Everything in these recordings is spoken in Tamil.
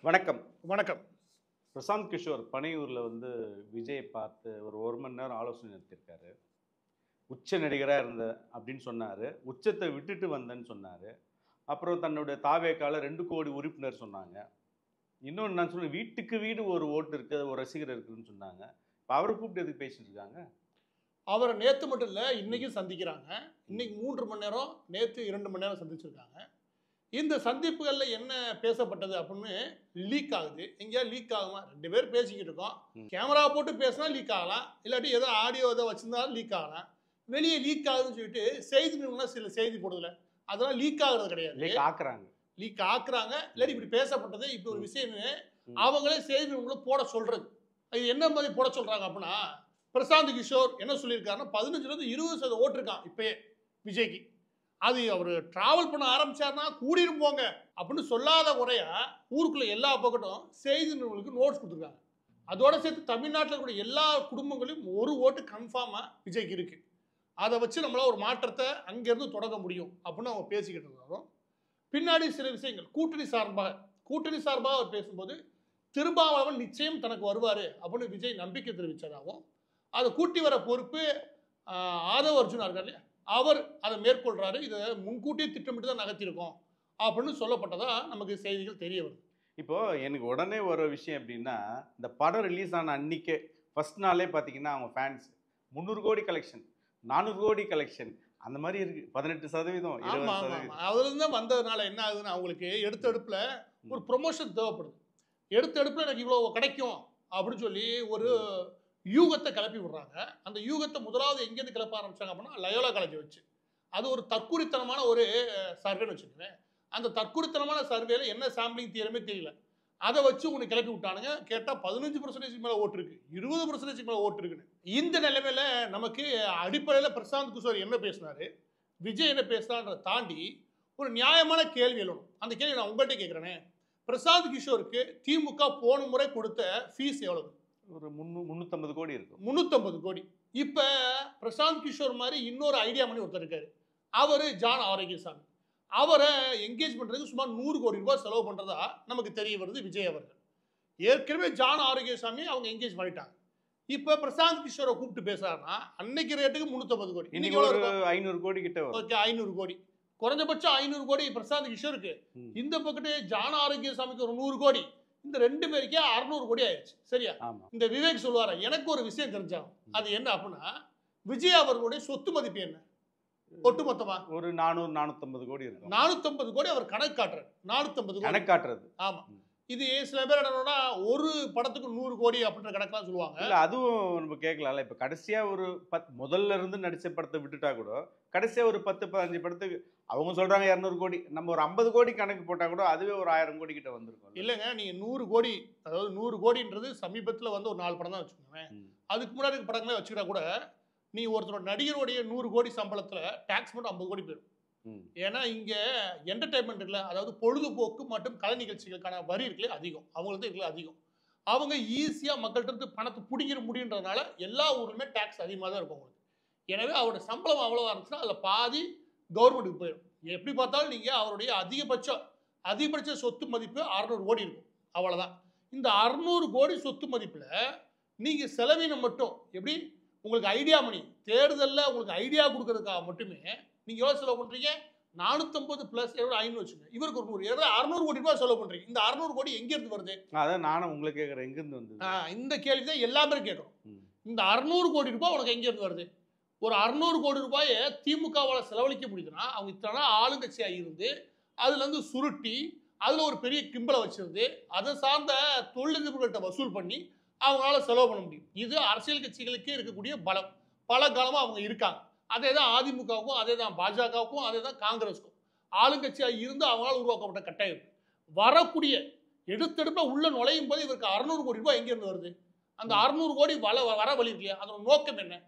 வணக்கம். வணக்கம். பிரசாந்த் கிஷோர் பனையூர்ல விஜயை பார்த்து ஒரு 1 மணி நேரம் ஆலோசனை நடத்தியிருக்காரு. உச்ச நடிகரா இருந்த அப்படின்னு சொன்னாரு. உச்சத்தை விட்டுட்டு வந்தேன்னு சொன்னாரு. அப்புறம் தன்னுடைய தாவேக்கால 2 கோடி உறுப்பினர் சொன்னாங்க. இன்னொன்னு நான் சொன்னேன், வீட்டுக்கு வீடு ஒரு ஓட்டு இருக்கு, ஒரு ரசிகர் இருக்குன்னு சொன்னாங்க. இப்ப அவரை கூப்பிட்டு எதுக்கு பேசிட்டு இருக்காங்க? அவரை நேத்து மட்டும் இல்ல, இன்னைக்கும் சந்திக்கிறாங்க. இன்னைக்கு 3 மணி நேரம், நேத்து 2 மணி நேரம் சந்திச்சிருக்காங்க. இந்த சந்திப்புகள்ல என்ன பேசப்பட்டது அப்படின்னு லீக் ஆகுது. எங்கேயா லீக் ஆகுமா? 2 பேர் பேசிக்கிட்டு இருக்கோம். கேமரா போட்டு பேசினா லீக் ஆகலாம். இல்லாட்டி ஏதோ ஆடியோ ஏதோ வச்சிருந்தாலும் லீக் ஆகலாம். வெளியே லீக் ஆகுதுன்னு சொல்லிட்டு செய்தி நிறுவனம் சில செய்தி போடுதுல, அதெல்லாம் லீக் ஆகுறது கிடையாது. லீக் ஆக்குறாங்க. லீக் ஆக்குறாங்க. இல்லாட்டி இப்படி பேசப்பட்டது இப்படி ஒரு விஷயம்னு அவங்களே செய்தி நிறுவனங்களும் போட சொல்றது. இது என்ன மாதிரி போட சொல்றாங்க அப்படின்னா, பிரசாந்த் கிஷோர் என்ன சொல்லியிருக்காருன்னா 15% 20% ஓட்டு இருக்கான் இப்பயே விஜய்க்கு. அது அவர் டிராவல் பண்ண ஆரம்பிச்சாருன்னா கூடிரும் போங்க அப்படின்னு சொல்லாத குறையா ஊருக்குள்ள எல்லா பக்கட்டும் செய்தி நிறுவனங்களுக்கு நோட்ஸ் கொடுத்துருக்காங்க. அதோட சேர்த்து தமிழ்நாட்டில் இருக்கக்கூடிய எல்லா குடும்பங்களையும் ஒரு ஓட்டு கன்ஃபார்மா விஜய்க்கு இருக்கு. அதை வச்சு நம்மளால ஒரு மாற்றத்தை அங்கிருந்து தொடங்க முடியும் அப்படின்னு அவங்க பேசிக்கிட்டு இருந்தாலும், பின்னாடி சில விஷயங்கள் கூட்டணி சார்பாக அவர் பேசும்போது திருமாவளவன் நிச்சயம் தனக்கு வருவாரு அப்படின்னு விஜய் நம்பிக்கை தெரிவித்ததாகவும், அதை கூட்டி வர பொறுப்பு ஆதவ் அர்ஜுனா இருக்கார் இல்லையா, அவர் அதை மேற்கொள்றாரு. இதை முன்கூட்டியே திட்டமிட்டு தான் நகர்த்திருக்கோம் அப்படின்னு சொல்லப்பட்டதா நமக்கு செய்திகள் தெரிய வருது. இப்போ எனக்கு உடனே ஒரு விஷயம் எப்படின்னா, இந்த படம் ரிலீஸ் ஆன அன்னைக்கே ஃபர்ஸ்ட் நாளே பார்த்தீங்கன்னா அவங்க ஃபேன்ஸ் 300 கோடி கலெக்ஷன், 400 கோடி கலெக்ஷன் அந்த மாதிரி இருக்கு. 18%, ஆமா 20%. அதுல இருந்து வந்ததுனால என்ன ஆகுதுன்னா, அவங்களுக்கு எடுத்த எடுப்புல ஒரு ப்ரொமோஷன் தேவைப்படுது. எடுத்த எடுப்புல எனக்கு இவ்வளவு கிடைக்கும் அப்படின்னு சொல்லி ஒரு யூகத்தை கிளப்பி விடுறாங்க. அந்த யூகத்தை முதலாவது எங்கேருந்து கிளப்ப ஆரம்பிச்சாங்க அப்படின்னா லயோலா காலேஜ் வச்சு. அது ஒரு தற்குறித்தனமான ஒரு சர்வேன்னு வச்சுக்கோங்க. அந்த தற்குறித்தனமான சர்வேல என்ன சாம்பிளிங் தியரமே தெரியல. அதை வச்சு உனக்கு கிளப்பி விட்டானுங்க. கேட்டா 15% மேல ஓட்டு இருக்கு, 20% மேல ஓட்டு இருக்குன்னு. இந்த நிலைமையில நமக்கு அடிப்படையில் பிரசாந்த் கிஷோர் என்ன பேசினாரு, விஜய் என்ன பேசினான்றதை தாண்டி ஒரு நியாயமான கேள்வி எழுணும். அந்த கேள்வி நான் உங்கள்கிட்ட கேட்கிறேனே, பிரசாந்த் கிஷோருக்கு திமுக போன முறை கொடுத்த ஃபீஸ் எவ்வளவு? ஒரு 350 கோடி இருக்கும். 350 கோடி. இப்ப பிரசாந்த் கிஷோர் மாதிரி இன்னொரு ஐடியா பண்ணி ஒருத்தர் இருக்காரு. அவரு ஜான் ஆரோக்கியசாமி. அவரை என்கேஜ் பண்றதுக்கு சுமார் 100 கோடி ரூபாய் செலவு பண்றதா நமக்கு தெரிய வருது விஜய் அவர்கள். ஏற்கனவே ஜான் ஆரோக்கியசாமி அவங்க என்கேஜ் பண்ணிட்டாங்க. இப்ப பிரசாந்த் கிஷோரை கூப்பிட்டு பேசுறாருன்னா அன்னைக்கு ரேட்டுக்கு 350 கோடி. இன்னைக்கு ஒரு 500 கோடி கிட்ட வரும். ஓகே, 500 கோடி. குறைஞ்சபட்சம் 500 கோடி பிரசாந்த் கிஷோருக்கு. இந்த பக்கத்து ஜான் ஆரோக்கியசாமிக்கு ஒரு 100 கோடி. இந்த 2 பேருக்கே 600 கோடி ஆயிடுச்சு. சரியா? இந்த விவேக் சொல்லுவாரா, எனக்கு ஒரு விஷயம் தெரிஞ்சாகும். அது என்ன அப்படின்னா, விஜய் அவர்களுடைய சொத்து மதிப்பு என்ன ஒட்டுமொத்தமா? ஒரு 400 450 கோடி இருக்கும். 450 கோடி அவர் கணக்கு காட்டுறாரு. 450 கோடி கணக்கு காட்டுறது. ஆமா. இது சில பேர் என்னன்னா ஒரு படத்துக்கு 100 கோடி அப்படின்ற கணக்கெல்லாம் சொல்லுவாங்க. இல்ல அதுவும் நம்ம கேட்கலாம்ல. இப்ப கடைசியா ஒரு முதல்ல இருந்து நடிச்ச படத்தை விட்டுட்டா கூட கடைசியா ஒரு 10 15 படத்துக்கு அவங்க சொல்றாங்க 200 கோடி. நம்ம ஒரு 50 கோடி கணக்கு போட்டா கூட அதுவே ஒரு 1000 கோடி கிட்ட வந்திருக்கும். இல்லைங்க, நீங்க 100 கோடி, அதாவது 100 கோடின்றது சமீபத்தில் ஒரு 4 படம் தான் வச்சுக்கோங்க. அதுக்கு முன்னாடி படங்களே வச்சுக்கிட்டா கூட நீ ஒருத்தரோட நடிகருடைய 100 கோடி சம்பளத்துல டாக்ஸ் மட்டும் 50 கோடி போயிடும். ஏன்னா இங்க என்டர்டைன்மெண்ட் இல்லை, அதாவது பொழுதுபோக்கு மற்றும் கலை நிகழ்ச்சிகளுக்கான வரி இருக்குல்ல அதிகம், அவங்களுக்கு இருக்குல்ல அதிகம். அவங்க ஈஸியா மக்கள்கிட்ட இருந்து பணத்தை பிடிக்கிற முடியுன்றதுனால எல்லா ஊர்லயுமே டாக்ஸ் அதிகமாக தான் இருக்கும் அவங்களுக்கு. எனவே அவரோட சம்பளம் அவ்வளோவா இருந்துச்சுன்னா அதில் பாதி கவர்மெண்ட்டுக்கு போயிடும். எப்படி பார்த்தாலும் நீங்க அவருடைய அதிகபட்ச சொத்து மதிப்பு 600 கோடி இருக்கும். அவ்வளவுதான். இந்த 600 கோடி சொத்து மதிப்புல நீங்க செலவினம் மட்டும் எப்படி உங்களுக்கு ஐடியா மணி தேர்தலில் உங்களுக்கு ஐடியா கொடுக்கறதுக்காக மட்டுமே நீங்க எவ்வளவு செலவு பண்றீங்க? 450 பிளஸ் 500 வச்சுங்க. இவருக்கு ஒரு 600 கோடி ரூபாய் செலவு பண்றீங்க. இந்த 600 கோடி எங்க இருந்து வருது? அதான் நானும் உங்களை கேட்கறேன், எங்க இருந்து வந்து? இந்த கேள்வி தான் எல்லாமே கேட்கறோம். இந்த 600 கோடி ரூபாய் உனக்கு எங்க இருந்து வருது? ஒரு 600 கோடி ரூபாயை திமுகவால் செலவழிக்க முடியுதுன்னா அவங்க இத்தனை ஆளுங்கட்சியாக இருந்து அதுல இருந்து சுருட்டி அதுல ஒரு பெரிய கிம்பலை வச்சிருந்து அதை சார்ந்த தொழிலதிபர்கள்ட்ட வசூல் பண்ணி அவங்களால செலவு பண்ண முடியும். இது அரசியல் கட்சிகளுக்கே இருக்கக்கூடிய பலம். பல காலமாக அவங்க இருக்காங்க. அதே தான் அதிமுகவுக்கும், அதே தான் பாஜகவுக்கும், அதே தான் காங்கிரஸுக்கும். ஆளுங்கட்சியாக இருந்து அவங்களால உருவாக்கப்பட்ட கட்டாயம் வரக்கூடிய எடுத்தெடுப்ப உள்ள நுழையும் போது இவருக்கு 600 கோடி ரூபாய் எங்கேருந்து வருது? அந்த 600 கோடி வர வழி இல்லையா? அதோட நோக்கம் என்ன?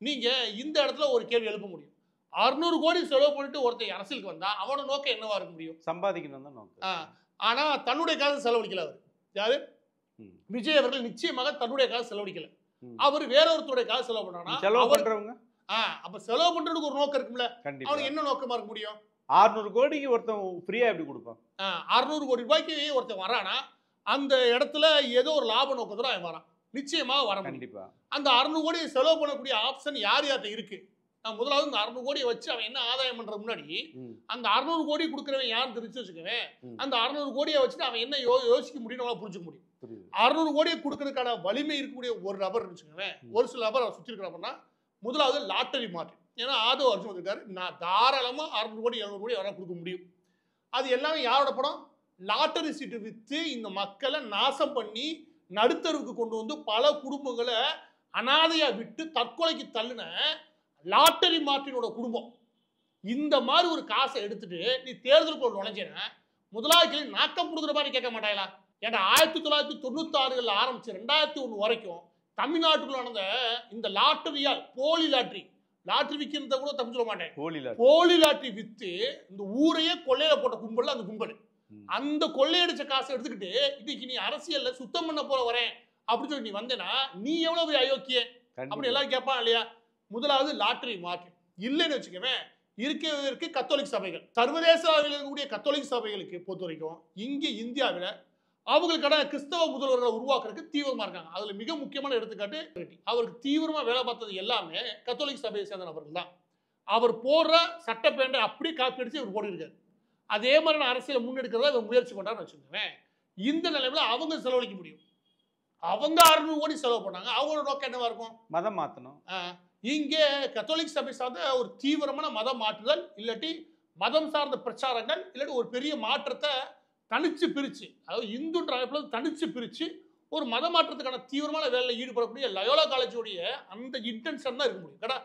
நீங்க இந்த இடத்துல ஒரு கேள்வி எழுப்ப முடியும். 600 கோடி செலவு பண்ணிட்டு ஒருத்தர் அரசியலுக்கு வந்தா அவனோட நோக்கம் என்னவா இருக்க முடியும்? சம்பாதிக்கணும் தான் நோக்கம். ஆனா தன்னுடைய காசு செலவழிக்கல. அவர் யாரு? விஜய் அவர்கள் நிச்சயமாக தன்னுடைய காசு செலவழிக்கல. அவர் வேற ஒருத்தருடைய காசு செலவு பண்றானா? செலவு பண்றவங்க அப்ப செலவு பண்றதுக்கு ஒரு நோக்கம் இருக்கும்ல. அவனுக்கு என்ன நோக்கமா இருக்க முடியும்? 600 கோடிக்கு ஒருத்தன் ஃப்ரீயா எப்படி கொடுப்பான்? 600 கோடி ரூபாய்க்கு ஒருத்தன் வரானா அந்த இடத்துல ஏதோ ஒரு லாப நோக்கத்தோட அவன் வரான், நிச்சயமாக வர முடியும். கண்டிப்பா. அந்த 600 கோடியை செலவு பண்ணக்கூடிய ஆப்ஷன் யார்கிட்ட இருக்கு? நான் முதலாவது இந்த 600 கோடியை வச்சு அவன் என்ன ஆதாயம் பண்ற முன்னாடி அந்த 600 கோடி கொடுக்குறவன் யாரும் தெரிஞ்சு வச்சுக்கவேன். அந்த 600 கோடியை வச்சுட்டு அவன் என்ன யோசிக்க முடியும், நம்மளால புரிஞ்சுக்க முடியும். 600 கோடியை கொடுக்கறதுக்கான வலிமை இருக்கக்கூடிய ஒரு நபர் வச்சுக்கவேன். ஒரு சில நபர் அவர் சுற்றி இருக்கிறப்பன்னா முதலாவது லாட்டரி மார்க்கெட். ஏன்னா ஆதோ அர்ஜுன் வந்திருக்காரு, நான் தாராளமா 600 கோடி 700 கோடி அவரால் கொடுக்க முடியும். அது எல்லாமே யாரோட படம்? லாட்டரி சீட்டு வித்து இந்த மக்களை நாசம் பண்ணி நடுத்தருவுக்கு கொண்டு வந்து பல குடும்பங்களை அனாதையா விட்டு தற்கொலைக்கு தள்ளுன லாட்டரி மார்ட்டினோட குடும்பம். இந்த மாதிரி ஒரு காசை எடுத்துட்டு நீ தேர்தலுக்குள்ள நுழைஞ்சேன்னா முதலாவது கேள்வி நாக்கம் கொடுக்குற மாதிரி கேட்க மாட்டாங்களா? ஏன்னா 1996 ஆரம்பிச்சு 2001 வரைக்கும் தமிழ்நாட்டுக்குள்ள நடந்த இந்த லாட்டரியால் போலி லாட்டரி விற்கிறத கூட தப்பு சொல்ல மாட்டேன், போலி லாட்டரி வித்து இந்த ஊரையே கொள்ளையில போட்ட கும்பல் அந்த கும்பல். அந்த கொள்ளையடிச்ச காசை எடுத்துக்கிட்டு இன்னைக்கு நீ அரசியல்ல சுத்தம் பண்ண போற வரேன் அப்படின்னு சொல்லி நீ வந்தேன்னா நீ எவ்வளவு அயோக்கிய அப்படி எல்லாரும் கேட்பான் இல்லையா? முதலாவது லாட்டரி மார்க்கெட் இல்லைன்னு வச்சுக்கவேன். இருக்கு கத்தோலிக் சபைகள், சர்வதேச அளவில் இருக்கக்கூடிய கத்தோலிக் சபைகளுக்கு பொறுத்த வரைக்கும் இங்கே இந்தியாவில் அவங்களுக்கான கிறிஸ்தவ முதல்வர்களை உருவாக்குறதுக்கு தீவிரமா இருக்காங்க. அதுல மிக முக்கியமான எடுத்துக்காட்டு அவருக்கு தீவிரமா வேலை பார்த்தது எல்லாமே கத்தோலிக் சபையை சேர்ந்த நபர்கள் தான். அவர் போடுற சட்டப்பேண்டை அப்படியே காப்பி அடிச்சு இவர் போட்டிருக்காரு. அதே மாதிரி நான் அரசியலை முன்னெடுக்கிறதா இவர் முயற்சி பண்றான்னு வச்சுக்கோங்க. இந்த நிலைமையில அவங்க செலவழிக்க முடியும். அவங்க 600 கோடி செலவு பண்ணாங்க, அவங்களோட நோக்கம் என்னவா இருக்கும்? மதம் மாற்றணும். இங்கே கத்தோலிக் சபை சார்ந்த ஒரு தீவிரமான மதம் மாற்றுதல், இல்லாட்டி மதம் சார்ந்த பிரச்சாரங்கள், இல்லாட்டி ஒரு பெரிய மாற்றத்தை தனிச்சு பிரிச்சு, அதாவது இந்துன்ற அமைப்புல தனிச்சு பிரிச்சு ஒரு மத மாற்றத்துக்கான தீவிரமான வேலையில் ஈடுபடக்கூடிய லயோலா காலேஜோடைய அந்த இன்டென்ஷன் தான் இருக்க முடியும். கடா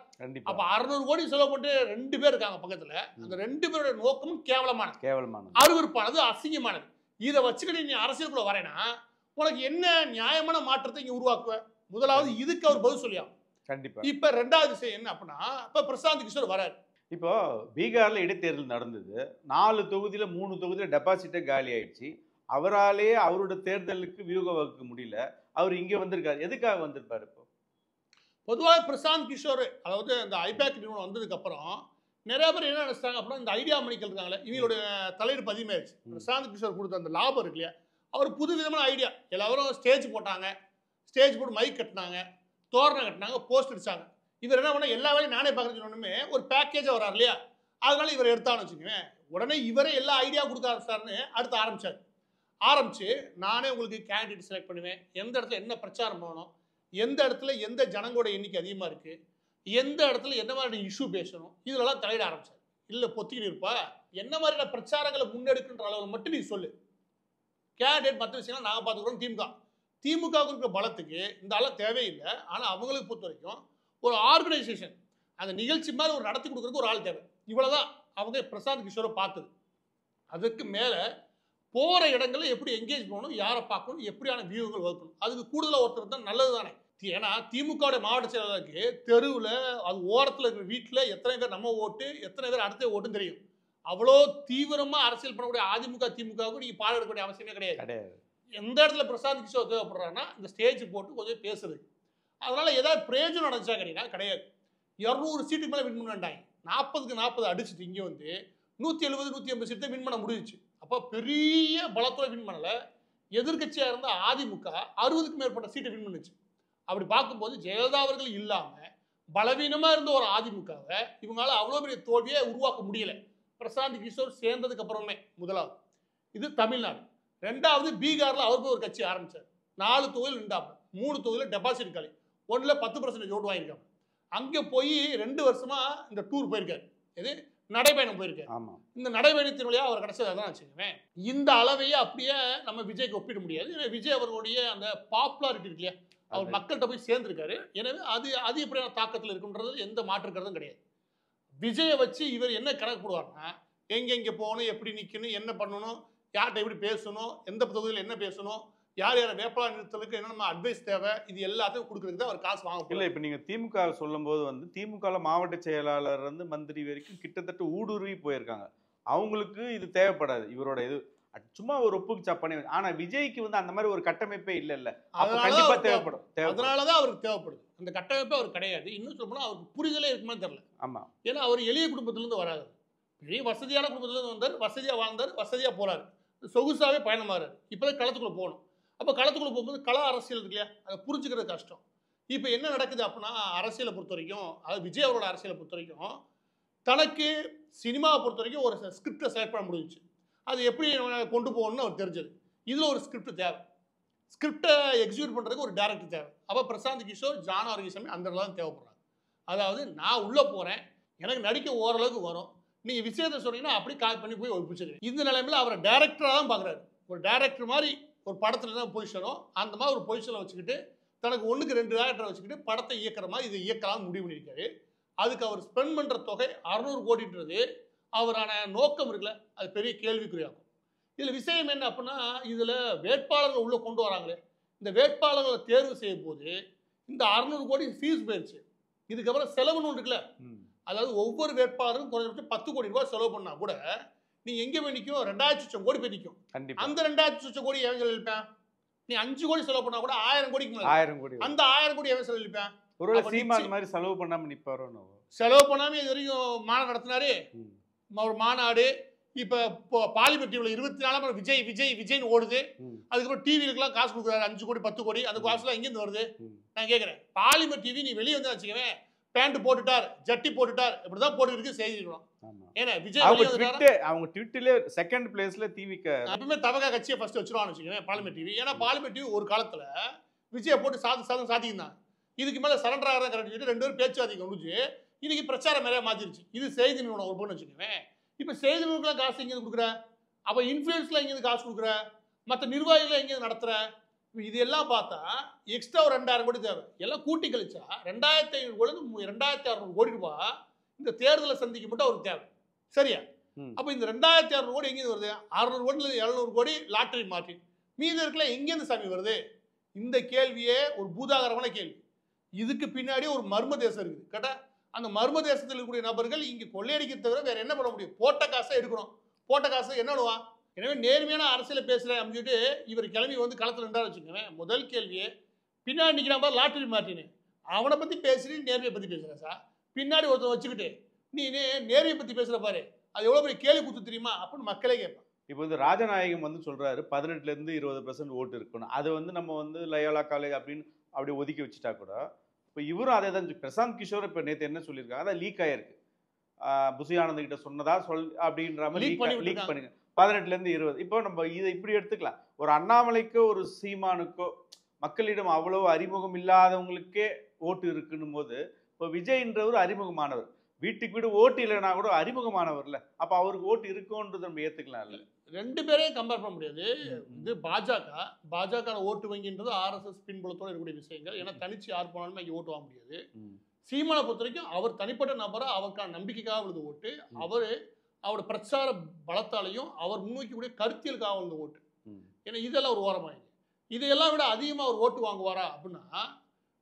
அப்ப 600 கோடி செலவு பண்ணிட்டு 2 பேர் இருக்காங்க பக்கத்துல. அந்த 2 பேரோட நோக்கமும் கேவலமானது, அருவருப்பானது, அசிங்கமானது. இதை வச்சுக்கிட்டு நீ அரசியலுக்குள்ள வரேன்னா உனக்கு என்ன நியாயமான மாற்றத்தை இங்க உருவாக்குவ? முதலாவது இதுக்கு அவர் பதில் சொல்லியா. கண்டிப்பா. இப்ப 2வது விஷயம் என்ன அப்படின்னா, இப்ப பிரசாந்த் கிஷோர் வராரு. இப்போ பீகார்ல இடைத்தேர்தல் நடந்தது, 4 தொகுதியில 3 தொகுதியில டெபாசிட்டே காலி ஆயிடுச்சு. அவராலே அவரோட தேர்தலுக்கு வியூகம் வகுக்க முடியல. அவர் இங்க வந்திருக்காரு, எதுக்காக வந்திருப்பாரு? இப்போ பொதுவாக பிரசாந்த் கிஷோர், அதாவது இந்த ஐபேக் நிறுவனம் வந்ததுக்கு அப்புறம் நிறைய பேர் என்ன நினைச்சாங்க அப்படின்னா, இந்த ஐடியா மணிகள் இருக்காங்களே இவங்களோட தலையெடுப்பு அதிகமாகிடுச்சு. பிரசாந்த் கிஷோர் கொடுத்த அந்த லாபம் இருக்கு இல்லையா, அவர் புது விதமான ஐடியா. எல்லாரும் ஸ்டேஜ் போட்டாங்க, ஸ்டேஜ் போட்டு மைக் கட்டினாங்க, தோரணம் கட்டினாங்க, போஸ்ட் அடிச்சாங்க. இவர் என்ன பண்ண, எல்லா வேலையும் நானே பார்க்குறேன்னு சொன்னோமே ஒரு பேக்கேஜாக வராரு இல்லையா, அதனால இவர் எடுத்தான்னு வச்சுக்குவேன். உடனே இவரே எல்லா ஐடியா கொடுக்க ஆரம்பிச்சாருன்னு அடுத்து ஆரம்பிச்சு நானே உங்களுக்கு கேண்டிடேட் செலக்ட் பண்ணுவேன், எந்த இடத்துல என்ன பிரச்சாரம் பண்ணணும், எந்த இடத்துல எந்த ஜனங்களோட எண்ணிக்கை அதிகமாக இருக்குது, எந்த இடத்துல என்ன மாதிரி இஷ்யூ பேசணும், இதெல்லாம் தலையிட ஆரம்பிச்சார். இல்லை பொத்திக்கிட்டு இருப்பா, என்ன மாதிரியான பிரச்சாரங்களை முன்னெடுக்குன்ற அளவில் மட்டும் நீ சொல்லு, கேண்டிடேட் மற்ற விஷயங்கள் நாங்கள் பார்த்துக்கிறோம். திமுகவுக்கு இருக்கிற பலத்துக்கு இந்த ஆள தேவையில்லை. ஆனால் அவங்களுக்கு பொறுத்த வரைக்கும் ஒரு ஆர்கனைசேஷன், அந்த நிகழ்ச்சி மாதிரி ஒரு நடத்தி கொடுக்குறதுக்கு ஒரு ஆள் தேவை. இவ்வளோதான் அவங்க பிரசாந்த் கிஷோரை பார்த்தது. அதுக்கு மேலே போகிற இடங்களில் எப்படி என்கேஜ் பண்ணணும், யாரை பார்க்கணும், எப்படியான வியூகள் வகுக்கணும், அதுக்கு கூடுதலாக ஒருத்தர் தான் நல்லது தானே. ஏன்னா திமுகவுடைய மாவட்ட செயலாளருக்கு தெருவில் அது ஓரத்தில் இருக்கிற வீட்டில் எத்தனை பேர் நம்ம ஓட்டு, எத்தனை பேர் அடுத்த ஓட்டுன்னு தெரியும். அவ்வளோ தீவிரமாக அரசியல் பண்ணக்கூடிய அதிமுக திமுகவுக்கு நீங்கள் பாடம் எடுக்கக்கூடிய அவசியமே கிடையாது. எந்த இடத்துல பிரசாந்த் கிஷோர் தேவைப்படுறாங்கன்னா இந்த ஸ்டேஜ் போட்டு கொஞ்சம் பேசுறது. அதனால ஏதாவது பிரயோஜனம் நடந்துச்சா கேட்டீங்கன்னா கிடையாது. 200 சீட்டுக்கு மேலே வின் பண்ண வேண்டாங்க, 40க்கு 40 அடிச்சுட்டு இங்கே வந்து 170 180 சீட்டை வின் பண்ண முடிஞ்சிச்சு. அப்போ பெரிய பலத்தோட வின் பண்ணல. எதிர்கட்சியாக இருந்த அதிமுக 60க்கு மேற்பட்ட சீட்டை வின் பண்ணுச்சு. அப்படி பார்க்கும்போது ஜெயலலிதா அவர்கள் இல்லாமல் பலவீனமாக இருந்த ஒரு அதிமுகவை இவங்களால அவ்வளோ பெரிய தோல்வியை உருவாக்க முடியல பிரசாந்த் கிஷோர் சேர்ந்ததுக்கு அப்புறமே. முதலாவது இது தமிழ்நாடு. 2வது பீகாரில் அவருக்கு ஒரு கட்சி ஆரம்பிச்சார். 4 தொகுதியில் நின்றாப்புல, 3 தொகுதியில் டெபாசிட் காலி, 1ல் 10% ஓட்டு வாங்கியிருக்காங்க. அங்கே போய் 2 வருஷமா இந்த டூர் போயிருக்காரு, எது நடைபயணம் போயிருக்காரு. இந்த நடைபயணத்தின் வழியாக அவர் கிடைச்சதாக தான் வச்சுக்கோங்க. இந்த அளவையே அப்படியே நம்ம விஜய்க்கு ஒப்பிட முடியாது. ஏன்னா விஜய் அவர்களுடைய அந்த பாப்புலாரிட்டி இருக்கு இல்லையா, அவர் மக்கள்கிட்ட போய் சேர்ந்துருக்காரு. எனவே அது எப்படியான தாக்கத்தில் இருக்குன்றது எந்த மாற்றுக்கிறதும் கிடையாது. விஜயை வச்சு இவர் என்ன கணக்கு போடுவார்னா, எங்கே போகணும், எப்படி நிற்கணும், என்ன பண்ணணும், யார்கிட்ட எப்படி பேசணும், எந்த தொகுதியில் என்ன பேசணும், யார் யாரை வேப்பலா நிறுத்தலுக்கு என்ன அட்வைஸ் தேவை, இது எல்லாத்தையும் கொடுக்குறதுக்கு அவர் காசு வாங்க. இல்லை, இப்போ நீங்கள் திமுக சொல்லும்போது வந்து திமுகவில் மாவட்ட செயலாளர் வந்து மந்திரி வரைக்கும் கிட்டத்தட்ட ஊடுருவி போயிருக்காங்க. அவங்களுக்கு இது தேவைப்படாது, இவரோட இது சும்மா ஒரு ஒப்புக்கு சப்பானே. ஆனால் விஜய்க்கு வந்து அந்த மாதிரி ஒரு கட்டமைப்பே இல்லை. கண்டிப்பாக தேவைப்படும். அதனால தான் அவருக்கு தேவைப்படுது. அந்த கட்டமைப்பே அவர் கிடையாது. இன்னும் சொல்லணும்னா அவருக்கு புரிதலே இருக்குமான்னு தெரியல. ஆமாம், ஏன்னா அவர் எளிய குடும்பத்திலேருந்து வராது, பெரிய வசதியான குடும்பத்திலேருந்து வந்தார், வசதியாக வாழ்ந்தார், வசதியாக போகிறார், சொகுசாகவே பயணமாகிறார். இப்போ தான் களத்துக்குள்ளே போகணும். அப்போ களத்துக்குள்ளே போகும்போது கள அரசியல் இருக்கு இல்லையா, அதை புரிஞ்சுக்கிறது கஷ்டம். இப்போ என்ன நடக்குது அப்படின்னா, அரசியலை பொறுத்த வரைக்கும், அதாவது விஜய் அவரோட அரசியலை பொறுத்த வரைக்கும், தனக்கு சினிமாவை பொறுத்த வரைக்கும் ஒரு ஸ்கிரிப்டை செலக்ட் பண்ண முடிஞ்சிச்சு. அது எப்படி கொண்டு போகணும்னு அவர் தெரிஞ்சது. இதில் ஒரு ஸ்கிரிப்ட் தேவை. ஸ்கிரிப்டை எக்ஸிக்யூட் பண்ணுறதுக்கு ஒரு டேரக்டர் தேவை. அப்போ பிரசாந்த் கிஷோர், ஜான் ஆரோக்கியசாமி அந்த இடத்துல தான் தேவைப்படுறாங்க. அதாவது நான் உள்ளே போகிறேன், எனக்கு நடிக்க ஓரளவுக்கு வரும், நீங்கள் விஷயத்தை சொன்னீங்கன்னா அப்படி கால் பண்ணி போய் ஒப்பிச்சிருக்கேன். இந்த நிலைமையில் அவரை டேரக்டராக தான் பார்க்குறாரு. ஒரு டேரக்டர் மாதிரி ஒரு படத்தில் என்ன பொசிஷனோ அந்த மாதிரி ஒரு பொசிஷனை வச்சுக்கிட்டு தனக்கு 1க்கு 2 டேரக்டரை வச்சுக்கிட்டு படத்தை இயக்கிற மாதிரி இதை இயக்கலாம்னு முடிவு பண்ணியிருக்காரு. அதுக்கு அவர் ஸ்பெண்ட் பண்ணுற தொகை 600 கோடின்றது அவரான நோக்கம் இருக்குல்ல, அது பெரிய கேள்விக்குறியாகும். இதில் விஷயம் என்ன அப்படின்னா, இதில் வேட்பாளர்கள் உள்ளே கொண்டு வராங்களே, இந்த வேட்பாளர்களை தேர்வு செய்யும் போது இந்த 600 கோடி ஃபீஸ் போயிடுச்சு. இதுக்கப்புறம் செலவுன்னு ஒன்று இருக்குல்ல, அதாவது ஒவ்வொரு வேட்பாளரும் குறைஞ்சபட்சம் 10 கோடி ரூபாய் செலவு பண்ணால் கூட நீங்கள் எங்கே போய் நிற்கும், 2000 கோடி போய் நிற்கும். அந்த 2000 கோடி எவன் செலவழிப்பேன்? நீ 5 கோடி செலவு பண்ணா கூட 1000 கோடிக்கு மேலே, 1000 கோடி, அந்த 1000 கோடி எவன் செலவழிப்பேன்? ஒருவேளை சீமான் மாதிரி செலவு பண்ணாமல் நிற்பாரோ? செலவு பண்ணாமல் இது வரைக்கும் மாநாடு நடத்தினாரு. ஒரு மாநாடு இப்போ பாலிமர் டிவியில் 24 விஜய் விஜய் விஜய்னு ஓடுது. அதுக்கப்புறம் டிவிகளுக்குலாம் காசு கொடுக்குறாரு, 5 கோடி 10 கோடி. அந்த காசுலாம் எங்கேருந்து வருது? நான் கேட்குறேன். பாலிமர் டிவி நீ வெளியே வந்து வச்சுக்கவேன், பேண்ட் போட்டுட்டார், ஜட்டி போட்டுட்டார், இப்படிதான் போட்டு இருக்கு செய்தி இருக்கணும். ஏன்னா விஜய் அவங்க ட்விட்டர்ல செகண்ட் பிளேஸ்ல டிவிக்கு எப்பவுமே தவகா கட்சியை ஃபர்ஸ்ட் வச்சிருவான்னு வச்சுக்கவேன் பாலிமர் டிவி. ஏன்னா பாலிமர் டிவி ஒரு காலத்துல விஜயை போட்டு சாதிக்கிருந்தாங்க. இதுக்கு மேல சரண்டர் ஆகிறதா கரெக்ட் 2 பேரும் பேச்சுவார்த்தைக்கு முடிஞ்சு இன்னைக்கு பிரச்சாரம் நிறைய மாத்திருச்சு. இது செய்தி நிறுவனம் ஒரு பொண்ணு வச்சுக்கவேன். இப்போ செய்தி நிறுவனம்லாம் காசு எங்கேருந்து கொடுக்குற, அப்போ இன்ஃப்ளூயன்ஸ்ல எங்கேருந்து காசு கொடுக்குற, மற்ற நிர்வாகிகளை எங்கேருந்து நடத்துற, இது எல்லாம் பார்த்தா எக்ஸ்ட்ரா ஒரு 2000 கோடி தேவை. எல்லாம் கூட்டி கழிச்சா 2500 கோடி 2600 கோடி ரூபாய் இந்த தேர்தலை சந்திக்க மட்டும் அவருக்கு தேவை. சரியா? அப்போ இந்த 2600 கோடி எங்கேருந்து வருது? 600 கோடி 700 கோடி லாட்டரி மாற்றி மீது இருக்கல எங்கேருந்து சாமி வருது? இந்த கேள்வியே ஒரு பூதாகரமான கேள்வி. இதுக்கு பின்னாடி ஒரு மர்ம தேசம் இருக்குது. கேட்டா அந்த மர்ம தேசத்தில் இருக்கக்கூடிய நபர்கள் இங்கே கொள்ளையடிக்க தவிர வேற என்ன பண்ண முடியும்? போட்ட காசை எடுக்கணும். போட்ட காசை என்ன பண்ணுவா? எனவே நேர்மையான அரசியலை பேசுகிறேன் அப்படின்னு சொல்லிட்டு இவர் கிளம்பி வந்து களத்தில் நின்றா வச்சுக்கோங்க. முதல் கேள்வியே பின்னாடி நிற்கிறான் பாரு லாட்டரி மாட்டின்னு, அவனை பற்றி பேசுகிறேன், நேர்மையை பற்றி பேசுகிறேன் சார். பின்னாடி ஒருத்தர் வச்சுக்கிட்டு நீ நேர்மையை பற்றி பேசுகிற பாரு, அது எவ்வளோ பெரிய கேள்வி கொடுத்து தெரியுமா அப்படின்னு மக்களே கேட்பான். இப்போ வந்து ராஜநாயகம் வந்து சொல்கிறாரு 18% 20% ஓட்டு இருக்கணும். அது வந்து நம்ம வந்து லயோலா காலேஜ் அப்படின்னு அப்படி ஒதுக்கி வச்சுட்டா கூட, இப்போ இவரும் அதே தான். பிரசாந்த் கிஷோர் இப்போ நேற்று என்ன சொல்லியிருக்காங்க, அதான் லீக் ஆயிருக்கு. புசி ஆனந்த் கிட்ட சொன்னதா அப்படின்ற மாதிரி லீக் பண்ணுங்க 18% 20. இப்போ நம்ம இதை இப்படி எடுத்துக்கலாம். ஒரு அண்ணாமலைக்கோ ஒரு சீமானுக்கோ மக்களிடம் அவ்வளவு அறிமுகம் இல்லாதவங்களுக்கே ஓட்டு இருக்குன்னும் போது, இப்போ விஜய்ன்றவர் அறிமுகமானவர், வீட்டுக்கு வீடு ஓட்டு இல்லைன்னா கூட அறிமுகமானவர்ல, அப்போ அவருக்கு ஓட்டு இருக்குன்றது நம்ம ஏற்றுக்கலாம் இல்லை? 2 பேரையும் கம்பேர் பண்ண முடியாது. இது பாஜக ஓட்டு வங்கின்றது RSS பின்புலத்தோடு இருக்கக்கூடிய விஷயங்கள். ஏன்னா தனிச்சு யார் போனாலுமே அங்கே ஓட்டு வாங்க முடியாது. சீமானை பொறுத்த வரைக்கும் அவர் தனிப்பட்ட நபராக அவருக்கான நம்பிக்கைக்காக விழுது ஓட்டு, அவரோட பிரச்சார பலத்தாலையும் அவர் முன்வைக்கக்கூடிய கருத்தியலுக்காக விழுந்த ஓட்டு. ஏன்னா இதெல்லாம் ஒரு ஓரமாயிடுது. இதையெல்லாம் விட அதிகமாக அவர் ஓட்டு வாங்குவாரா அப்படின்னா,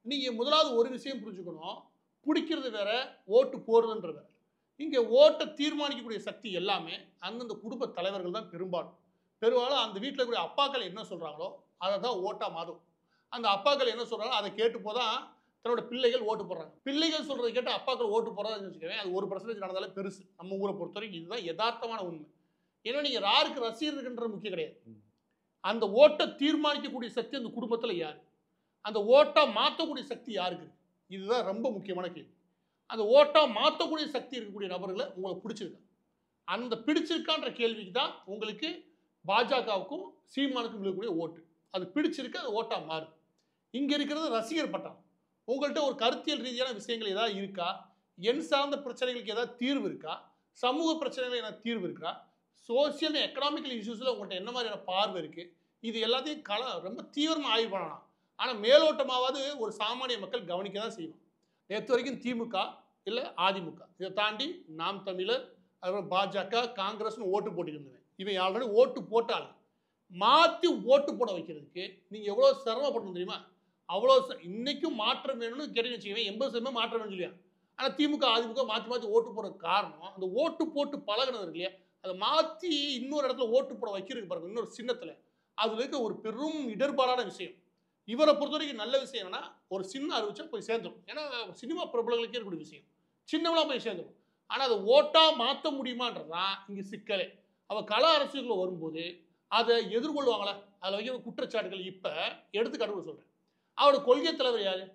நீங்கள் முதலாவது ஒரு விஷயம் புரிஞ்சுக்கணும். பிடிக்கிறது வேற, ஓட்டு போடுறதுன்ற வேற. இங்கே ஓட்டை தீர்மானிக்கக்கூடிய சக்தி எல்லாமே அந்தந்த குடும்ப தலைவர்கள் தான் பெரும்பாலும் அந்த வீட்டில் இருக்கக்கூடிய அப்பாக்கள் என்ன சொல்கிறாங்களோ அதை தான் ஓட்டாக மாறும். அந்த அப்பாக்கள் என்ன சொல்கிறாங்களோ அதை கேட்டு போதான் தன்னோட பிள்ளைகள் ஓட்டு போடுறாங்க. பிள்ளைகள் சொல்கிறத கேட்டு அப்பாக்கள் ஓட்டு போடுறாங்கன்னு வச்சுக்கவேன், அது 1% நடந்தாலே பெருசு. நம்ம ஊரை பொறுத்த வரைக்கும் இதுதான் யதார்த்தமான உண்மை. ஏன்னா நீங்கள் யாருக்கு ரசிகர் இருக்குன்றது முக்கியம் கிடையாது. அந்த ஓட்டை தீர்மானிக்கக்கூடிய சக்தி அந்த குடும்பத்தில் யார், அந்த ஓட்டை மாற்றக்கூடிய சக்தி யாருக்கு இருக்கு, இதுதான் ரொம்ப முக்கியமான கேள்வி. அந்த ஓட்டா மாற்றக்கூடிய சக்தி இருக்கக்கூடிய நபர்களை உங்களுக்கு பிடிச்சிருக்கா, அந்த பிடிச்சிருக்கான்ற கேள்விக்கு தான் உங்களுக்கு பாஜகவுக்கும் சீமானுக்கும் இருக்கக்கூடிய ஓட்டு. அது பிடிச்சிருக்கு, அது ஓட்டா மாறும். இங்கே இருக்கிறது ரசிகர் பட்டம். உங்கள்கிட்ட ஒரு கருத்தியல் ரீதியான விஷயங்கள் ஏதாவது இருக்கா, எண் சார்ந்த பிரச்சனைகளுக்கு ஏதாவது தீர்வு இருக்கா, சமூக பிரச்சனைகள் ஏதாவது தீர்வு இருக்கா, சோசியல் எக்கனாமிக்கல் இஷ்யூஸில் உங்கள்கிட்ட என்ன மாதிரியான பார்வை இருக்குது, இது எல்லாத்தையும் ரொம்ப தீவிரமாக ஆய்வு பண்ணலாம். ஆனால் மேலோட்டமாவது ஒரு சாமானிய மக்கள் கவனிக்க தான் செய்வோம். நேற்று வரைக்கும் திமுக இல்லை அதிமுக, இதை தாண்டி நாம் தமிழர், அதுக்கப்புறம் பாஜக, காங்கிரஸ்னு ஓட்டு போட்டுருந்தேன். இவன் ஆல்ரெடி ஓட்டு போட்டால் மாற்றி ஓட்டு போட வைக்கிறதுக்கு நீங்கள் எவ்வளோ சிரமப்படணும் தெரியுமா? அவ்வளோ இன்னைக்கும் மாற்றம் வேணும்னு கேட்டீங்கன்னு வச்சுக்கவேன், 80% மாற்றம் வேணும் சொல்லியா. ஆனால் திமுக அதிமுக மாற்றி ஓட்டு போட காரணம் அந்த ஓட்டு போட்டு பழகினது இருக்கு இல்லையா, அதை மாற்றி இன்னொரு இடத்துல ஓட்டு போட வைக்கிறதுக்கு பாருங்க, இன்னொரு சின்னத்தில் அதில் இருக்க ஒரு பெரும் இடர்பாடான விஷயம். இவரை பொறுத்த வரைக்கும் நல்ல விஷயம் என்னன்னா, ஒரு சின்ன அறிவிச்சா போய் சேர்ந்துடும். ஏன்னா சினிமா பிரபலங்களுக்கே இருக்கக்கூடிய விஷயம், சின்னவெல்லாம் போய் சேர்ந்துடும். ஆனால் அதை ஓட்டாக மாற்ற முடியுமான்றதான் இங்கே சிக்கலே. அவள் கள அரசியலுக்குள்ள வரும்போது அதை எதிர்கொள்வாங்களா? அதில் வைக்கிற குற்றச்சாட்டுகள் இப்போ எடுத்துக்காட்டு சொல்கிறேன். அவரோட கொள்கை தலைவர் யாரு?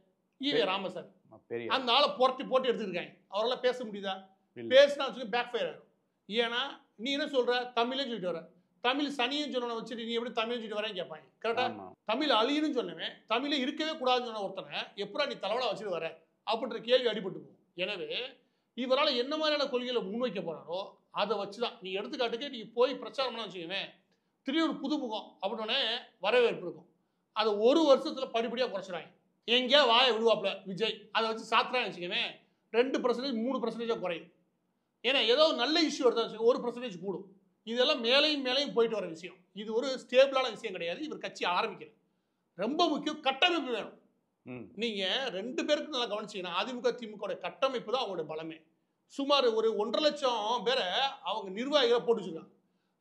ஈவே ராமசாமி. பெரிய அந்த ஆளை புரட்டி போட்டு எடுத்துருக்காங்க. அவரால் பேச முடியுதா? இல்ல. பேசினா வச்சுக்க பேக் ஃபயர் ஆகும். ஏன்னா நீ என்ன சொல்ற? தமிழே சொல்லிட்டு வர. தமிழ் சனியும் சொன்னவனை வச்சுட்டு நீ எப்படி தமிழ் சொல்லிட்டு வரேன்னு கேட்பாங்க. கரெக்டா? ஆமா. தமிழ் அழியணும்னு சொன்னவன் தமிழே இருக்கவே கூடாதுன்னு சொன்ன ஒருத்தனை எப்படா நீ தலைவலா வச்சுட்டு வர அப்படின்ற கேள்வி அடிபட்டு போகும். எனவே இவரால் என்ன மாதிரியான கொள்கைகளை முன்வைக்க போறாரோ அதை வச்சு தான் நீ எடுத்துக்காட்டுக்கு நீ போய் பிரச்சாரம் பண்ண வச்சுக்கவேன். திடீர் புதுமுகம் அப்படின்னே வரவேற்பு இருக்கும். அதை ஒரு வருஷத்துல படிப்படியாக குறைச்சிடாங்க. எங்கேயா வாயை விடுவாப்புல விஜய் அதை வச்சு சாத்திரான்னு வச்சுக்கவேன் 2% 3% குறையும். ஏன்னா ஏதோ நல்ல இஷ்யூ எடுத்தா வச்சுக்கோ 1% கூடும். இதெல்லாம் மேலையும் மேலையும் போயிட்டு வர விஷயம். இது ஒரு ஸ்டேபிளான விஷயம் கிடையாது. இவர் கட்சி ஆரம்பிக்கிறது ரொம்ப முக்கியம். கட்டமைப்பு வேணும். நீங்க 2 பேருக்கு நல்லா கவனிச்சீங்கன்னா அதிமுக திமுக கட்டமைப்பு தான் அவங்களோட பலமே. சுமார் ஒரு 1.5 லட்சம் பேரை அவங்க நிர்வாகிகளை போட்டு வச்சிருக்காங்க.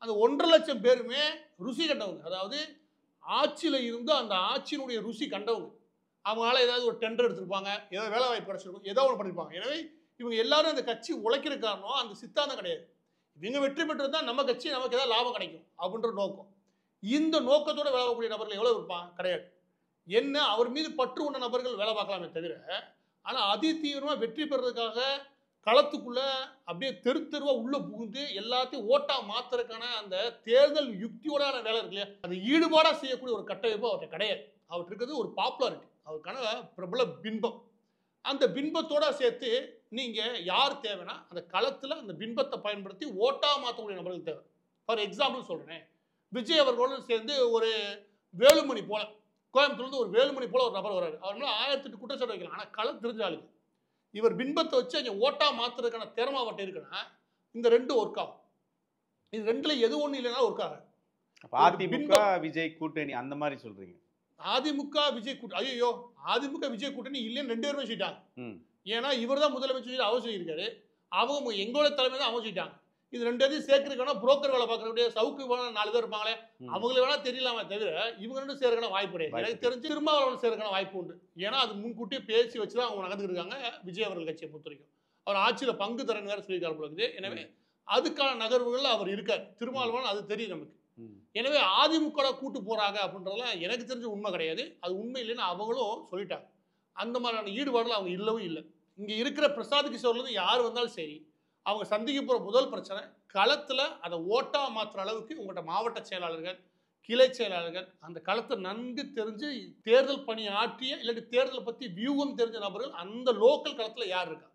அந்த 1.5 லட்சம் பேருமே ருசி கண்டவங்க. அதாவது ஆட்சியில் இருந்து அந்த ஆட்சியினுடைய ருசி கண்டவங்க. அவங்களால ஏதாவது ஒரு டெண்டர் எடுத்திருப்பாங்க, ஏதாவது வேலை வாய்ப்பு கிடைச்சிருக்கும், ஏதோ ஒன்று பண்ணியிருப்பாங்க. எனவே இவங்க எல்லாரும் அந்த கட்சி உழைக்கிற காரணம் அந்த சித்தாந்தம் கிடையாது. இவங்க வெற்றி பெற்றது தான் நம்ம கட்சி நமக்கு ஏதாவது லாபம் கிடைக்கும் அப்படின்ற நோக்கம். இந்த நோக்கத்தோட வேலை பார்க்கக்கூடிய நபர்கள் எவ்வளோ இருப்பான்? கிடையாது. என்ன அவர் மீது பற்று உள்ள நபர்கள் வேலை பார்க்கலாமே தவிர, ஆனால் அதி தீவிரமாக வெற்றி பெறதுக்காக களத்துக்குள்ள அப்படியே தெரு தெருவாக உள்ள புகுந்து எல்லாத்தையும் ஓட்டா மாத்துறதுக்கான அந்த தேர்தல் யுக்தியோடான வேலை இருக்கு இல்லையா, அது ஈடுபாடாக செய்யக்கூடிய ஒரு கட்டமைப்பு அவர்கிட்ட கிடையாது. அவர்கிட்ட இருக்கிறது ஒரு பாப்புலாரிட்டி, அவருக்கான பிரபல பின்பம். அந்த பின்பத்தோட சேர்த்து நீங்க யார் தேவைன்னா அந்த களத்தில் அந்த பின்பத்தை பயன்படுத்தி ஓட்டா மாற்றக்கூடிய நபர்கள் தேவை. ஃபார் எக்ஸாம்பிள் சொல்றேன், விஜய் அவர்களும் சேர்ந்து ஒரு வேலுமணி போல கோயம்புத்தூர்லேருந்து ஒரு வேலுமணி போல ஒரு நபர் வர்றாரு. அவர் மேலே 1008 குற்றச்சாட்டு வைக்கலாம். ஆனால் களம் தெரிஞ்ச ஆளுக்கு இவர் பின்பத்தை வச்சு அங்கே ஓட்டா மாத்துறதுக்கான திறமை அவர்கிட்ட இருக்குன்னா இந்த 2 ஒர்க் ஆகும். இது 2ல எது ஒன்று இல்லைன்னா ஒர்க் ஆகாது. அதிமுக விஜய் கூட்டணி அந்த மாதிரி சொல்றீங்க? அதிமுக விஜய் கூட்டணி, ஐயோ அதிமுக விஜய் கூட்டணி இல்லைன்னு 2 பேருமே சொல்லிட்டாங்க. ஏன்னா இவர் தான் முதலமைச்சர் அவர் சொல்லியிருக்காரு. அவங்க எங்களோட தலைமை தான் அவங்க சொல்லிட்டாங்க. இது 2 பேரையும் சேர்க்கறதுக்கான புரோக்கர் வேலை பார்க்கக்கூடிய சவுக்கு 4 பேர் இருப்பாங்களே, அவங்களுக்கு வேணா தெரியலாமே தவிர இவங்க 2 சேர்க்கணும் வாய்ப்பு கிடையாது. எனக்கு தெரிஞ்சு திருமாவளவன் சேர்க்கணும் வாய்ப்பு உண்டு. ஏன்னா அது முன்கூட்டியே பேசி வச்சு தான் அவங்க நடந்துட்டு இருக்காங்க. விஜய் அவர்கள் கட்சியை பொறுத்த வரைக்கும் அவர் ஆட்சியில் பங்கு தரேன்னு வேற சொல்லியிருக்காரு போல இருக்குது. எனவே அதுக்கான நகர்வுகள் அவர் இருக்கார். திருமாவளவன் அது தெரியும் நமக்கு. எனவே அதிமுக கூட்டு போறாங்க அப்படின்றதுலாம் எனக்கு தெரிஞ்ச உண்மை கிடையாது. அது உண்மை இல்லைன்னு அவங்களும் சொல்லிட்டாங்க. அந்த மாதிரியான ஈடுபாடுல அவங்க இல்லவும் இல்லை. இங்க இருக்கிற பிரசாத் கிஷோர்லேருந்து யார் வந்தாலும் சரி, அவங்க சந்திக்க போகிற முதல் பிரச்சனை களத்தில் அதை ஓட்டா மாற்றுற அளவுக்கு உங்கள்கிட்ட மாவட்ட செயலாளர்கள், கிளை செயலாளர்கள் அந்த களத்தை நன்கு தெரிஞ்சு தேர்தல் பணி ஆற்றிய இல்லாட்டி தேர்தலை பற்றி வியூகம் தெரிஞ்ச நபர்கள் அந்த லோக்கல் களத்தில் யார் இருக்கா?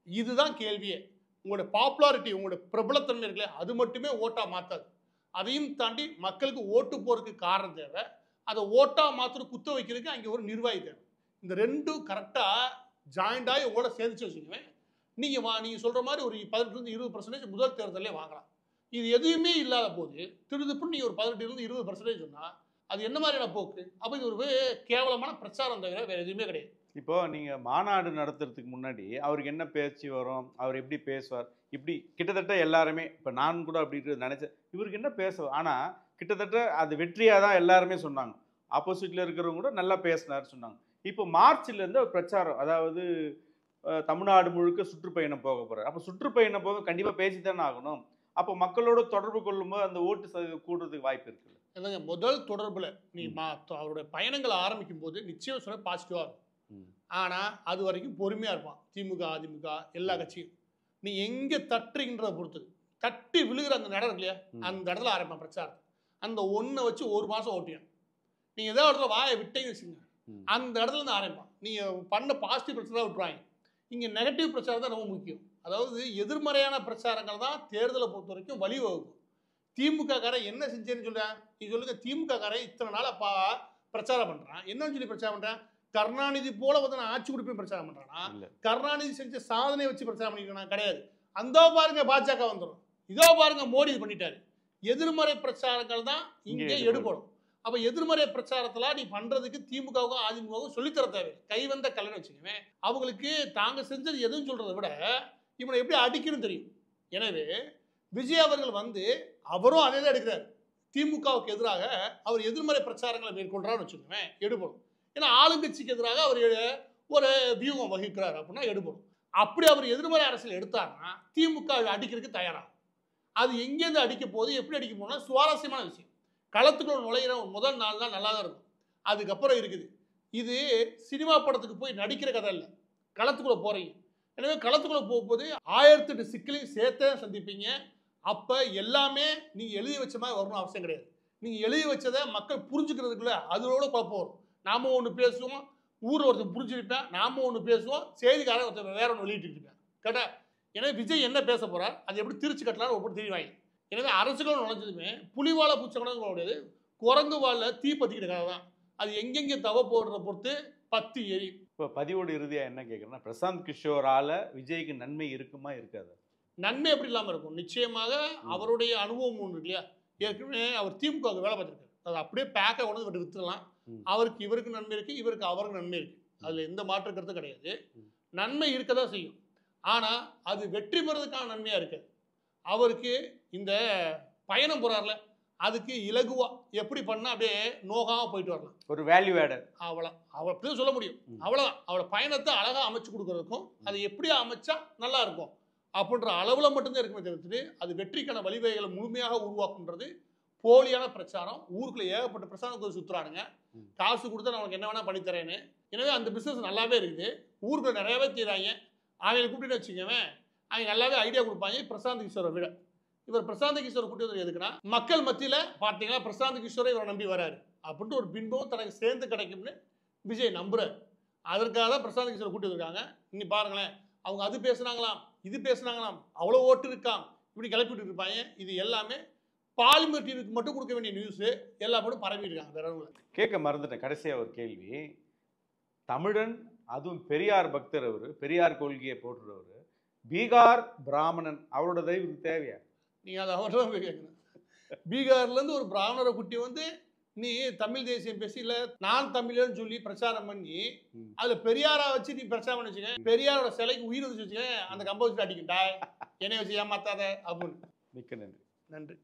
இதுதான் கேள்வியே. உங்களோட பாப்புலாரிட்டி, உங்களோட பிரபலத்தன்மை இருக்குல்ல, அது மட்டுமே ஓட்டா மாற்றாது. அதையும் தாண்டி மக்களுக்கு ஓட்டு போகிறதுக்கு காரணம் தேவை. அதை ஓட்டா மாற்ற குத்த வைக்கிறதுக்கு அங்கே ஒரு நிர்வாகி தேவை. இந்த 2 கரெக்டாக ஜாயிண்டாகி உங்களோட சேர்ந்துச்சு வச்சுக்குவேன். நீங்கள் சொல்கிற மாதிரி ஒரு 18-20% முதல் தேர்தலே வாங்கலாம். இது எதுவுமே இல்லாத போது திருதுப்புன்னு நீங்கள் ஒரு 18-20% சொன்னால் அது என்ன மாதிரியான போக்கு? அப்போ இது ஒரு கேவலமான பிரச்சாரம் தவிர வேறு எதுவுமே கிடையாது. இப்போ நீங்கள் மாநாடு நடத்துறதுக்கு முன்னாடி அவருக்கு என்ன பேச்சு வரும், அவர் எப்படி பேசுவார், இப்படி கிட்டத்தட்ட எல்லாருமே, இப்போ நான் கூட அப்படி நினச்சேன் இவருக்கு என்ன பேசுவார். ஆனால் கிட்டத்தட்ட அது வெற்றியாக தான் எல்லாருமே சொன்னாங்க. ஆப்போசிட்டில் இருக்கிறவங்க கூட நல்லா பேசினார் சொன்னாங்க. இப்போ மார்ச்லேருந்து ஒரு பிரச்சாரம், அதாவது தமிழ்நாடு முழுக்க சுற்றுப்பயணம் போக போகிறார். அப்போ சுற்றுப்பயணம் போக கண்டிப்பாக பேசி தானே ஆகணும். அப்போ மக்களோட தொடர்பு கொள்ளும்போது அந்த ஓட்டு கூடுறதுக்கு வாய்ப்பு இருக்குல்ல? இல்லைங்க, முதல் தொடர்பில் நீ அவருடைய பயணங்களை ஆரம்பிக்கும் போது நிச்சயம் சொல்ல பாசிட்டிவாக இருக்கும். ஆனால் அது வரைக்கும் பொறுமையாக இருப்பான். திமுக அதிமுக எல்லா கட்சியும் நீ எங்கே தட்டுறீங்கன்றதை பொறுத்து தட்டி விழுகிற அந்த இடம் இருக்கு இல்லையா, அந்த இடத்துல ஆரம்பிப்பான் பிரச்சாரம். அந்த ஒன்றை வச்சு 1 மாதம் ஓட்டியான். நீங்கள் ஏதோ இடத்துல வாயை விட்டீங்கன்னு வச்சுங்க, அந்த இடத்துல இருந்து ஆரம்பிப்பான். நீங்கள் பண்ண பாசிட்டிவ் பிரச்சாரம் விட்டுருவாங்க. இங்கே நெகட்டிவ் பிரச்சாரம் தான் ரொம்ப முக்கியம். அதாவது எதிர்மறையான பிரச்சாரங்கள் தான் தேர்தலை பொறுத்த வரைக்கும் வழிவகுக்கும். திமுக காரன் என்ன செஞ்சேன்னு சொல்கிறேன், நீ சொல்லுங்க. திமுக காரன் இத்தனை நாளாக பிரச்சாரம் பண்ணுறான். என்னன்னு சொல்லி பிரச்சாரம் பண்ணுறான்? கருணாநிதி போல வந்து நான் ஆட்சி கொடுப்பேன் பிரச்சாரம் பண்ணுறானா? கருணாநிதி செஞ்ச சாதனையை வச்சு பிரச்சாரம் பண்ணிக்கிறான்? கிடையாது. அந்த பாருங்க பாஜக வந்துடும், இதோ பாருங்க மோடி இது பண்ணிட்டாரு. எதிர்மறை பிரச்சாரங்கள் தான் இங்கே எடுபடும். அப்போ எதிர்மறை பிரச்சாரத்தில் நீ பண்ணுறதுக்கு திமுகவுக்கும் அதிமுகவும் சொல்லித்தர தேவை. கைவந்த கலைன்னு வச்சுக்கவேன். அவங்களுக்கு தாங்க செஞ்சது எதுவும் சொல்கிறத விட இவனை எப்படி அடிக்கணும்னு தெரியும். எனவே விஜய் அவர்கள் வந்து அவரும் அதே தான் எடுக்கிறார். திமுகவுக்கு எதிராக அவர் எதிர்மறை பிரச்சாரங்களை மேற்கொள்றான்னு வச்சுக்கோவேன், எடுபடும். ஏன்னா ஆளுங்கட்சிக்கு எதிராக அவர் ஒரு வியூகம் வகிக்கிறார் அப்படின்னா எடுபடும். அப்படி அவர் எதிர்மறை அரசியல் எடுத்தாருன்னா திமுக அடிக்கிறதுக்கு தயாராகும். அது எங்கேருந்து அடிக்க போகுது, எப்படி அடிக்க போகுதுன்னா சுவாரஸ்யமான விஷயம். களத்துக்குள்ள நுழையிற முதல் நாள் தான் நல்லா தான் இருக்கும், அதுக்கப்புறம் இருக்குது. இது சினிமா படத்துக்கு போய் நடிக்கிற கதை இல்லை, களத்துக்குள்ள போறீங்க. எனவே களத்துக்குள்ள போகும்போது 1008 சிக்கலையும் சேர்த்தே சந்திப்பீங்க. அப்ப எல்லாமே நீங்க எழுதி வச்ச மாதிரி வரணும் அவசியம் கிடையாது. நீங்க எழுதி வச்சதை மக்கள் புரிஞ்சுக்கிறதுக்குள்ள அதோட குழப்பம் வரும். நாம ஒன்று பேசுவோம், ஊரில் ஒருத்தர் புரிஞ்சுக்கிட்டேன், நாம ஒன்று பேசுவோம், செய்திக்காரன் ஒருத்தர் வேற ஒன்று வெளியிட்டு இருப்பேன். கேட்டா எனவே விஜய் என்ன பேச போறார், அது எப்படி திருச்சி கட்டலாம்னு ஒவ்வொரு தெரிவாங்க. எனவே அரசுகள் நுழைஞ்சதுமே புலிவாழ பூச்சக்கணும் முடியாது, குரங்கு வாழ தீ பத்திக்கிற கதை தான். அது எங்கெங்கே தவ போடுறத பொறுத்து பத்தி எரி. இப்போ பதிவோடு இறுதியாக என்ன கேட்குறேன்னா, பிரசாந்த் கிஷோரால விஜய்க்கு நன்மை இருக்குமா இருக்காது? நன்மை எப்படி இல்லாமல் இருக்கும்? நிச்சயமாக அவருடைய அனுபவம் ஒன்று இருக்கு இல்லையா. ஏற்கனவே அவர் திமுகவுக்கு வேலை பார்த்துருக்காரு, அது அப்படியே பேக்கை கொண்டு வந்து வித்துடலாம். அவருக்கு இவருக்கு நன்மை இருக்கு, இவருக்கு அவருக்கு நன்மை இருக்கு, அதுல எந்த மாற்று கருத்தும் கிடையாது. நன்மை இருக்கதான் செய்யும், ஆனா அது வெற்றி பெறதுக்கான நன்மையா இருக்காது. அவருக்கு இந்த பயணம் போறாருல, அதுக்கு இலகுவா எப்படி பண்ணா அப்படியே நோகாம போயிட்டு வரலாம், ஒரு வேல்யூ ஆடர் அவளை அப்படிதான் சொல்ல முடியும். அவ்வளவுதான், அவளை பயணத்தை அழகா அமைச்சு கொடுக்கறதுக்கும் அது எப்படி அமைச்சா நல்லா இருக்கும் அப்படின்ற அளவுல மட்டும்தான் இருக்குமே தவிர்த்து அது வெற்றிக்கான வழிவகைகளை முழுமையாக உருவாக்குன்றது போலியான பிரச்சாரம். ஊருக்குள்ள ஏகப்பட்ட பிரச்சாரம் சுத்துறானுங்க, காசு கொடுத்தா நான் உனக்கு என்ன வேணா பண்ணித்தரேன்னு. எனவே அந்த பிசினஸ் நல்லாவே இருக்குது, ஊருக்குள்ள நிறையவே தீராங்க. அவங்களை கூப்பிட்டு வச்சுக்கவே அவங்க நல்லாவே ஐடியா கொடுப்பாங்க. பிரசாந்த் கிஷோரை விட இவர் பிரசாந்த் கிஷோரை கூட்டி வந்து எதுக்குன்னா, மக்கள் மத்தியில பார்த்தீங்களா பிரசாந்த் கிஷோரை இவரை நம்பி வராரு அப்படின்ட்டு ஒரு பின்பம் தனக்கு சேர்ந்து கிடைக்கும்னு விஜய் நம்புறாரு. அதற்காக தான் பிரசாந்த் கிஷோரை கூட்டி வந்திருக்காங்க. இன்னி பாருங்களேன், அவங்க அது பேசுனாங்களாம், இது பேசுனாங்களாம், அவ்வளோ ஓட்டு இருக்காம், இப்படி கிளப்பிட்டு இருப்பாங்க. இது எல்லாமே பாலிமர் டிவிக்கு மட்டும் கொடுக்க வேண்டிய நியூஸ் எல்லா படம் பரவி இருக்காங்க. வேற ஒன்றும் இல்லை. கேட்க மறந்துட்டேன், கடைசியாக ஒரு கேள்வி. தமிழன், அதுவும் பெரியார் பக்தர், அவர் பெரியார் கொள்கையை போட்டுறவர், பீகார் பிராமணன், அவரோட தயவு தேவையா? நீங்கள் அதை அவர்தான் போய் கேட்கணும். பீகார்லேருந்து ஒரு பிராமணரை குட்டி வந்து நீ தமிழ் தேசியம் பேசி இல்லை நான் தமிழன்னு சொல்லி பிரச்சாரம் பண்ணி அதில் பெரியாரா வச்சு நீ பிரச்சாரம் பண்ணி வச்சுக்க, பெரியாரோட சிலைக்கு உயிர் வச்சு வச்சுக்க, அந்த கம்போசிட் அடிக்கிட்டா என்னை வச்சு ஏமாத்தாத அப்படின்னு. மிக்க நன்றி. நன்றி.